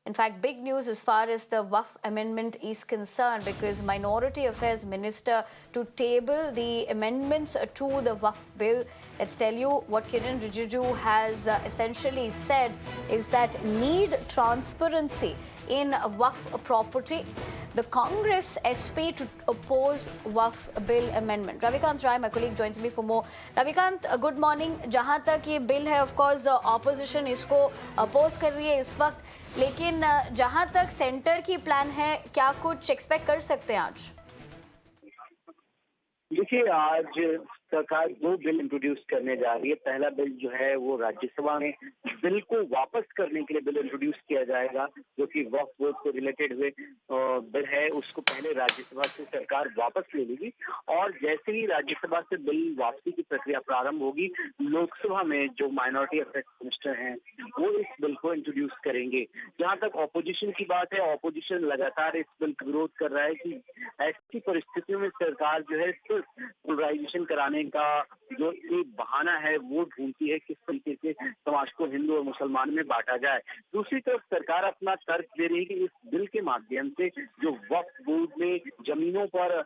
In fact, big news as far as the Waqf amendment is concerned, because Minority Affairs Minister to table the amendments to the Waqf bill. Let's tell you what Kiran Rijiju has essentially said is that need transparency in Waqf property. The Congress SP to oppose Waqf bill amendment. Ravikant Rai, my colleague, joins me for more. Ravikant, good morning. जहां तक ये bill है, of course, opposition इसको oppose कर रही है इस वक्त, लेकिन जहां तक सेंटर की प्लान है, क्या कुछ एक्सपेक्ट कर सकते हैं आज? देखिए, आज सरकार दो बिल इंट्रोड्यूस करने जा रही है। पहला बिल जो है वो राज्यसभा में बिल को वापस करने के लिए बिल इंट्रोड्यूस किया जाएगा, जो कि वक्फ बोर्ड से रिलेटेड हुए बिल है, उसको पहले राज्यसभा से सरकार वापस ले लेगी और जैसे ही राज्यसभा से बिल वापसी की प्रक्रिया प्रारंभ होगी, लोकसभा में जो माइनॉरिटी अफेयर्स मिनिस्टर हैं वो इस बिल को इंट्रोड्यूस करेंगे। जहां तक ऑपोजिशन की बात है, ऑपोजिशन लगातार इस बिल का विरोध कर रहा है कि ऐसी परिस्थितियों में सरकार जो है सिर्फ पोलराइजेशन कराने का जो एक बहाना है वो ढूंढती है किस तरीके से समाज को हिंदू और मुसलमान में बांटा जाए। दूसरी तरफ सरकार अपना तर्क दे रही है कि इस बिल के माध्यम से जो वक्फ बोर्ड में जमीनों पर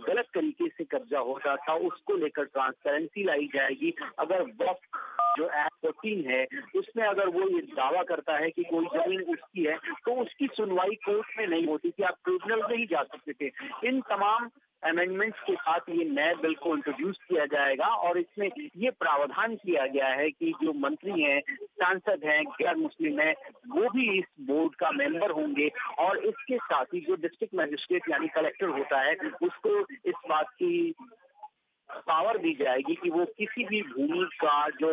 गलत तरीके से कब्जा होता था उसको लेकर ट्रांसपेरेंसी लाई जाएगी। अगर वक्फ जो एक्ट 14 है उसमें अगर वो ये दावा करता है कि कोई जमीन उसकी है तो उसकी सुनवाई कोर्ट में नहीं होती थी, आप ट्रिब्यूनल में ही जा सकते थे। इन तमाम अमेंडमेंट्स के साथ ये नए बिल को इंट्रोड्यूस किया जाएगा और इसमें ये प्रावधान किया गया है कि जो मंत्री हैं, सांसद हैं, गैर मुस्लिम हैं, वो भी इस बोर्ड का मेंबर होंगे और इसके साथ ही जो डिस्ट्रिक्ट मजिस्ट्रेट यानी कलेक्टर होता है उसको इस बात की पावर दी जाएगी कि वो किसी भी भूमि का जो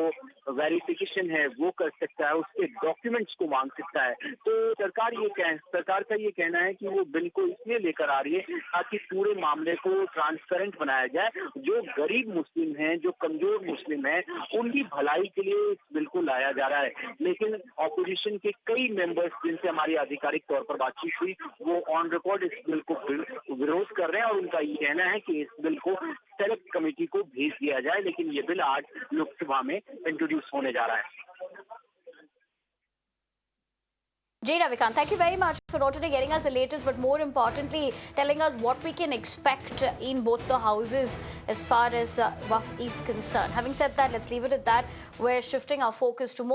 वेरिफिकेशन है वो कर सकता है, उसके डॉक्यूमेंट्स को मांग सकता है। तो सरकार का ये कहना है कि वो बिल को इसलिए लेकर आ रही है ताकि पूरे मामले को ट्रांसपेरेंट बनाया जाए। जो गरीब मुस्लिम हैं, जो कमजोर मुस्लिम हैं, उनकी भलाई के लिए इस बिल को लाया जा रहा है। लेकिन ऑपोजिशन के कई मेंबर्स जिनसे हमारी आधिकारिक तौर पर बातचीत हुई, वो ऑन रिकॉर्ड इस बिल को विरोध कर रहे हैं और उनका ये कहना है कि इस बिल को सेलेक्ट कमेटी को भेज दिया जाए, लेकिन ये बिल आज लोकसभा में इंट्रोड्यूस होने जा रहा है। Jay Ravikant, thank you very much for not only getting us the latest, but more importantly, telling us what we can expect in both the houses as far as Waqf is concerned. Having said that, let's leave it at that. We're shifting our focus to more